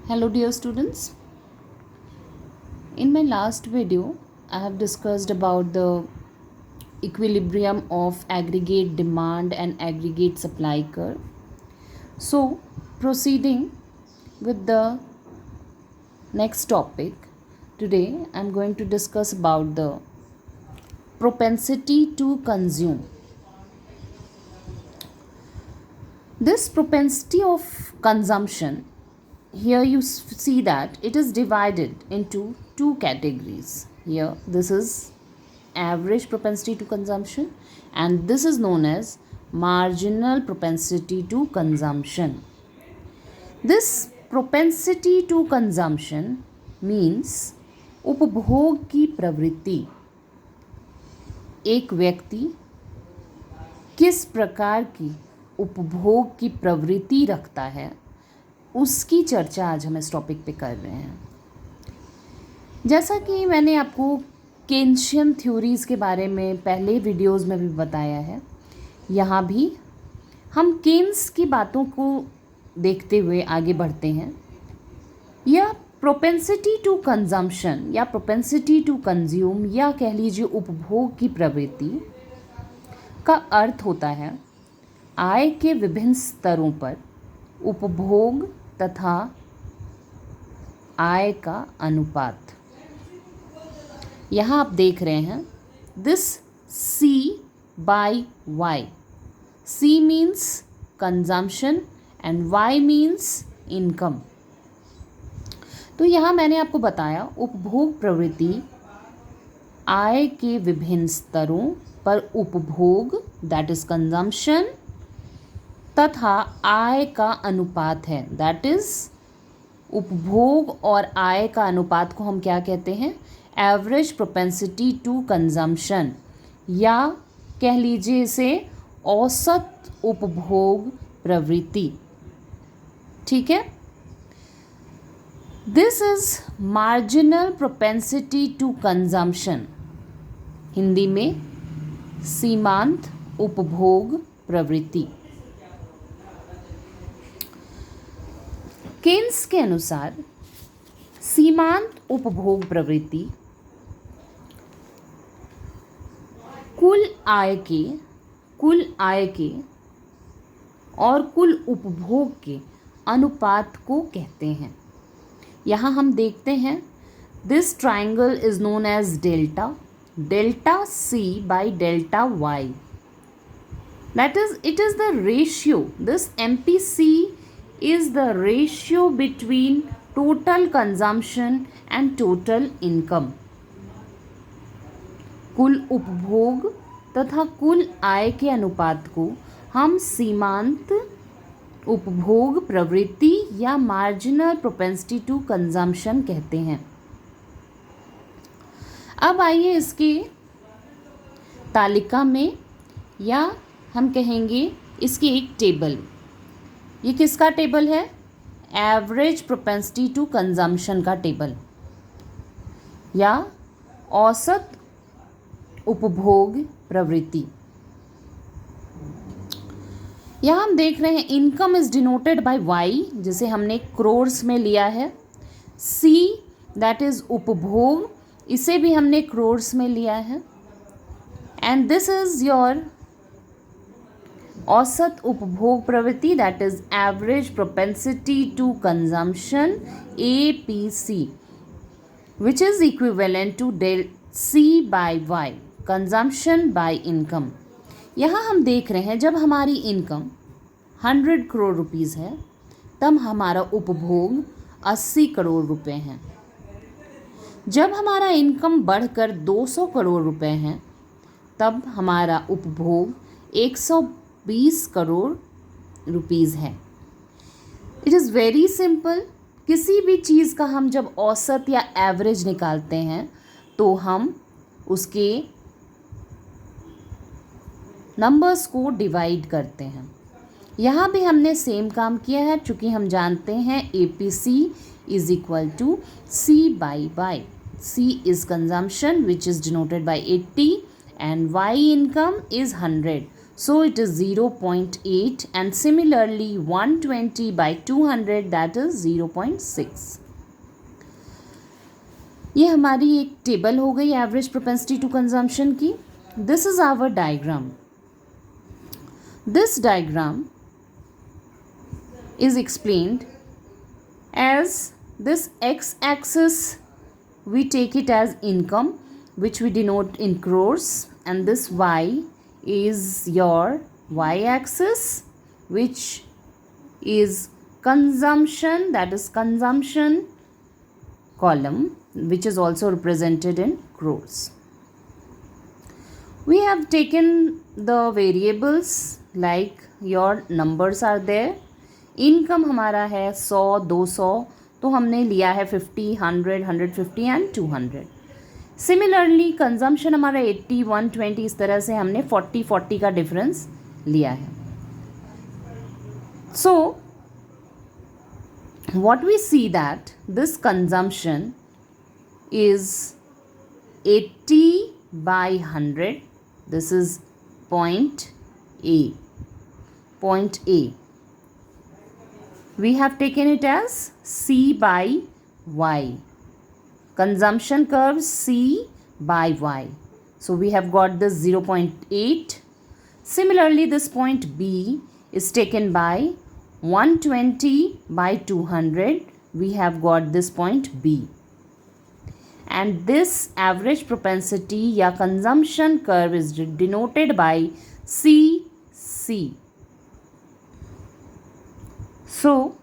Hello dear students. In my last video, I have discussed about the equilibrium of aggregate demand and aggregate supply curve. So, proceeding with the next topic, today I am going to discuss about the propensity to consume. This propensity of consumption, here you see that it is divided into two categories. Here this is average propensity to consumption and this is known as marginal propensity to consumption. This propensity to consumption means उपभोग की प्रवृत्ति. एक व्यक्ति किस प्रकार की उपभोग की प्रवृत्ति रखता है, उसकी चर्चा आज हम इस टॉपिक पे कर रहे हैं. जैसा कि मैंने आपको केन्शियन थ्योरीज़ के बारे में पहले वीडियोस में भी बताया है, यहाँ भी हम केन्स की बातों को देखते हुए आगे बढ़ते हैं. यह प्रोपेंसिटी टू कंजम्पशन या प्रोपेंसिटी टू कंज्यूम या कह लीजिए उपभोग की प्रवृत्ति का अर्थ होता है आय के विभिन्न स्तरों पर उपभोग तथा आय का अनुपात. यहाँ आप देख रहे हैं this C by Y. C means consumption and Y means income. तो यहाँ मैंने आपको बताया उपभोग प्रवृत्ति आय के विभिन्न स्तरों पर उपभोग दैट इज कंजम्पशन तथा आय का अनुपात है, दैट इज उपभोग और आय का अनुपात को हम क्या कहते हैं, एवरेज प्रोपेंसिटी टू कंजम्पशन या कह लीजिए इसे औसत उपभोग प्रवृत्ति. ठीक है. This is marginal propensity to consumption, Hindi में सीमांत उपभोग प्रवृत्ति. केन्स के अनुसार सीमांत उपभोग प्रवृत्ति कुल आय के और कुल उपभोग के अनुपात को कहते हैं. यहाँ हम देखते हैं this triangle is known as delta C by delta Y. That is, it is the ratio. This MPC is the ratio between total consumption and total income. कुल उपभोग तथा कुल आय के अनुपात को हम सीमांत उपभोग प्रवृत्ति या मार्जिनल प्रोपेंसिटी टू कंजम्पशन कहते हैं. अब आइए इसकी तालिका में या हम कहेंगे इसकी एक टेबल. ये किसका टेबल है, एवरेज प्रोपेंसिटी टू कंजम्पशन का टेबल या औसत उपभोग प्रवृत्ति. यहाँ हम देख रहे हैं income is denoted by Y, जिसे हमने क्रोर्स में लिया है. सी दैट इज उपभोग, इसे भी हमने क्रोर्स में लिया है. एंड दिस इज योर औसत उपभोग प्रवृत्ति that is average propensity to consumption APC which is equivalent to del C by Y, consumption by income. यहाँ हम देख रहे हैं जब हमारी इनकम 100 करोड़ रुपीज़ है तब हमारा उपभोग 80 करोड़ रुपए हैं. जब हमारा इनकम बढ़कर 200 करोड़ रुपए हैं तब हमारा उपभोग 120 करोड़ रुपीज़ है. It is very simple. किसी भी चीज़ का हम जब औसत या एवरेज निकालते हैं तो हम उसके नंबर्स को डिवाइड करते हैं. यहाँ भी हमने सेम काम किया है, चूँकि हम जानते हैं APC is equal to C by Y. C is consumption which is denoted by 80 and Y income is 100. So it is 0.8, and similarly 120 by 200, that is 0.6. ये हमारी एक टेबल हो गई एवरेज प्रोपेंसिटी टू कंजम्पशन की. This is our diagram. This diagram is explained as this x-axis we take it as income, which we denote in crores, and this y is your y-axis, which is consumption, that is consumption column, which is also represented in crores. We have taken the variables like your numbers are there. Income हमारा है 100, 200, तो हमने लिया है 50, 100, 150 and 200. Similarly consumption हमारा 80, 120, इस तरह से हमने 40, 40 का डिफरेंस लिया है. So what we see that this consumption is 80 by 100. This is point A. Point A. We have taken it as C by Y. Consumption curve C by Y. So we have got this 0.8. Similarly, this point B is taken by 120 by 200. We have got this point B. And this average propensity या consumption curve is denoted by CC. So,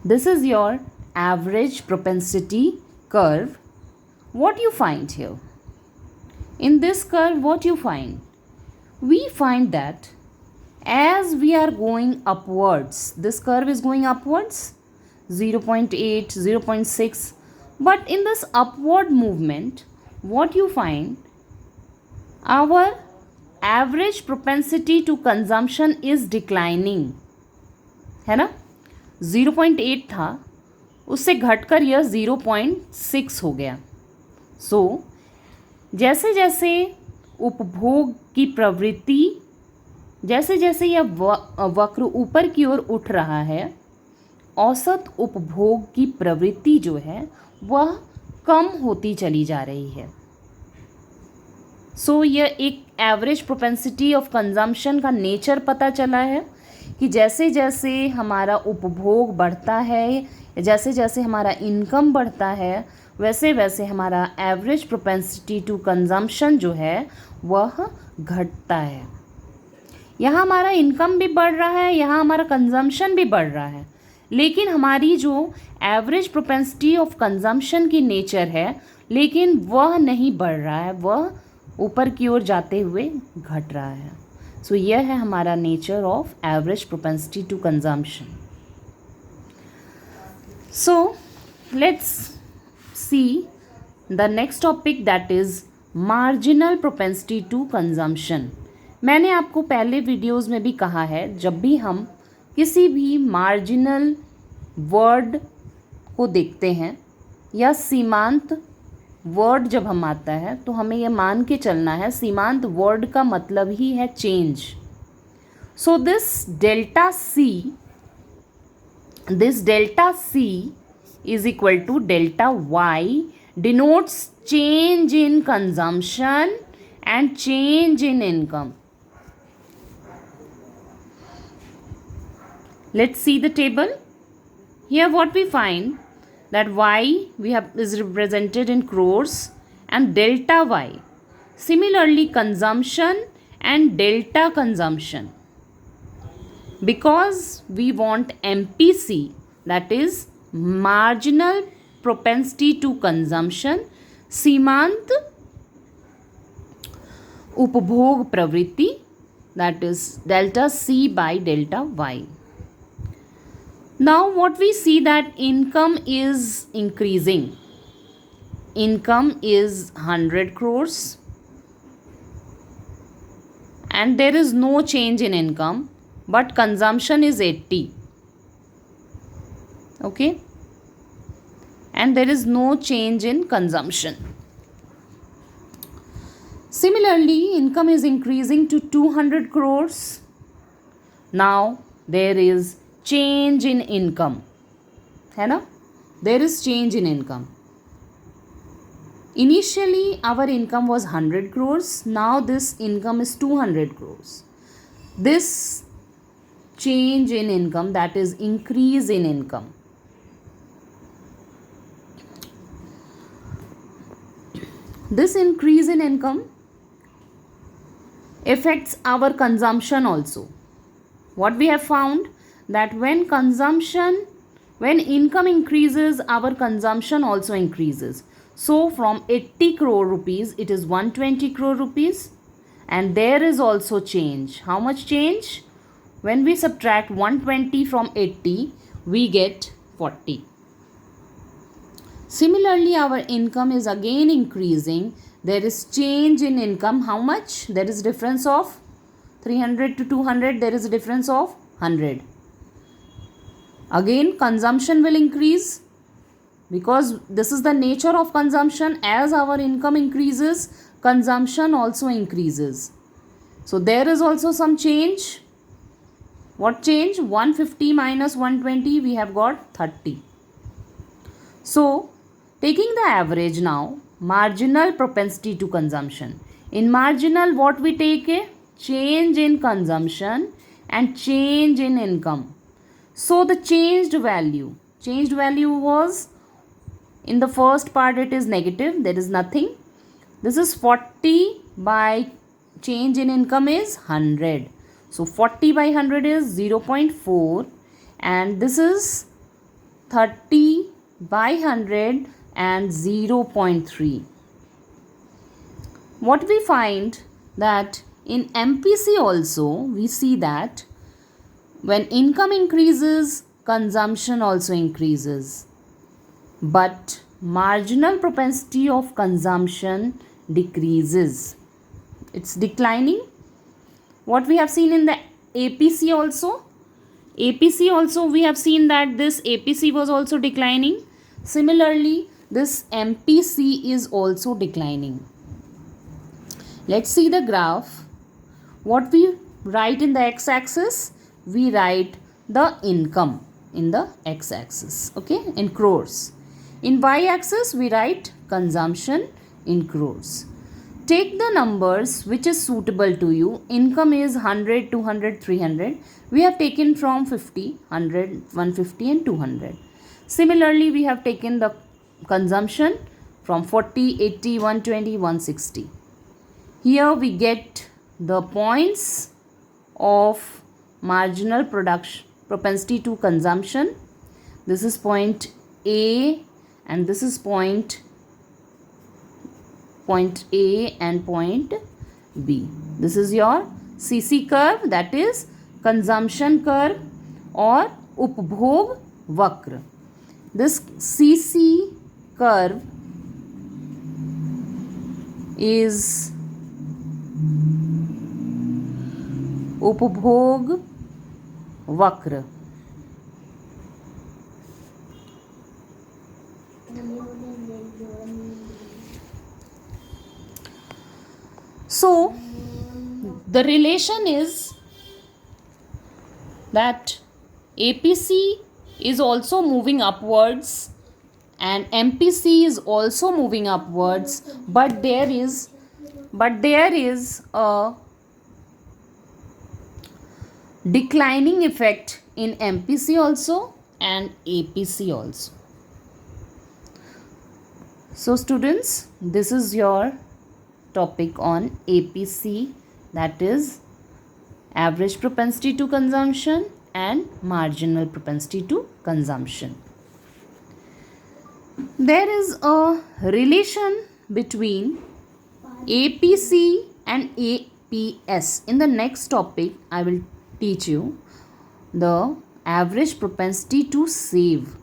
this is your average propensity curve. What you find here? In this curve, what you find? We find that as we are going upwards, this curve is going upwards, 0.8, 0.6. But in this upward movement, what you find? Our average propensity to consumption is declining. है ना. 0.8 था, उससे घटकर यह 0.6 हो गया. सो जैसे जैसे उपभोग की प्रवृत्ति, जैसे जैसे यह वक्र ऊपर की ओर उठ रहा है, औसत उपभोग की प्रवृत्ति जो है वह कम होती चली जा रही है. सो यह एक एवरेज प्रोपेंसिटी ऑफ कंजम्पशन का नेचर पता चला है कि जैसे जैसे हमारा उपभोग बढ़ता है, जैसे जैसे हमारा इनकम बढ़ता है, वैसे वैसे हमारा एवरेज प्रोपेंसिटी टू कंजम्पशन जो है वह घटता है. यहाँ हमारा इनकम भी बढ़ रहा है, यहाँ हमारा कंजम्पशन भी बढ़ रहा है, लेकिन हमारी जो एवरेज प्रोपेंसिटी ऑफ कंजम्पशन की नेचर है, लेकिन वह नहीं बढ़ रहा है, वह ऊपर की ओर जाते हुए घट रहा है. सो यह है हमारा nature of average propensity to consumption. So let's see the next topic, that is marginal propensity to consumption. मैंने आपको पहले वीडियोस में भी कहा है, जब भी हम किसी भी मार्जिनल वर्ड को देखते हैं या सीमांत वर्ड जब हम आता है, तो हमें यह मान के चलना है सीमांत वर्ड का मतलब ही है change. So this delta C is equal to delta Y denotes change in consumption and change in income. Let's see the table. Here what we find, that y is represented in crores and delta y. Similarly, consumption and delta consumption. Because we want MPC, that is marginal propensity to consumption, सीमांत उपभोग प्रवृत्ति, that is delta C by delta Y. Now what we see, that income is increasing. Income is 100 crores and there is no change in income, but consumption is 80. Okay, and there is no change in consumption. Similarly, income is increasing to 200 crores. Now there is change in income, है ना? There is change in income. Initially our income was 100 crores. Now this income is 200 crores. This change in income, that is increase in income. This increase in income affects our consumption also. What we have found, that when income increases, our consumption also increases. So from 80 crore rupees, it is 120 crore rupees. And there is also change. How much change? When we subtract 120 from 80, we get 40. Similarly, our income is again increasing. There is change in income. How much? There is difference of 300 to 200. There is a difference of 100. Again, consumption will increase, because this is the nature of consumption. As our income increases, consumption also increases. So there is also some change. What change? 150 minus 120, we have got 30. So taking the average now, marginal propensity to consumption. In marginal, what we take? A change in consumption and change in income. So the changed value was, in the first part it is negative, there is nothing. This is 40 by change in income is 100. So 40 by 100 is 0.4, and this is 30 by 100 and 0.3. What we find, that in MPC also we see that when income increases, consumption also increases. But marginal propensity of consumption decreases. It's declining. What we have seen in the APC also? APC also we have seen that this APC was also declining. Similarly, this MPC is also declining. Let's see the graph. What we write in the x-axis? We write the income in the x-axis, okay, in crores. In y-axis, we write consumption in crores. Take the numbers which is suitable to you. Income is 100, 200, 300. We have taken from 50, 100, 150 and 200. Similarly, we have taken the consumption from 40, 80, 120, 160. Here we get the points of marginal propensity to consumption. This is point A and this is point A and point B. This is your CC curve, that is consumption curve or Upbhog Vakra. This CC curve is Upbhog Vakra. So the relation is that APC is also moving upwards and MPC is also moving upwards, but there is a declining effect in MPC also and APC also. So students, this is your topic on APC, that is average propensity to consumption and marginal propensity to consumption. There is a relation between APC and APS. In the next topic, I will teach you the average propensity to save.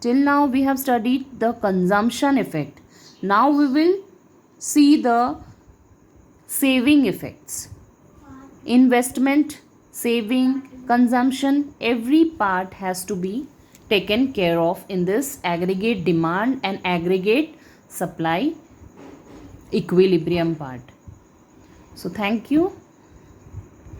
Till now we have studied the consumption effect. Now we will see the saving effects. Investment, saving, consumption, every part has to be taken care of in this aggregate demand and aggregate supply equilibrium part. So thank you.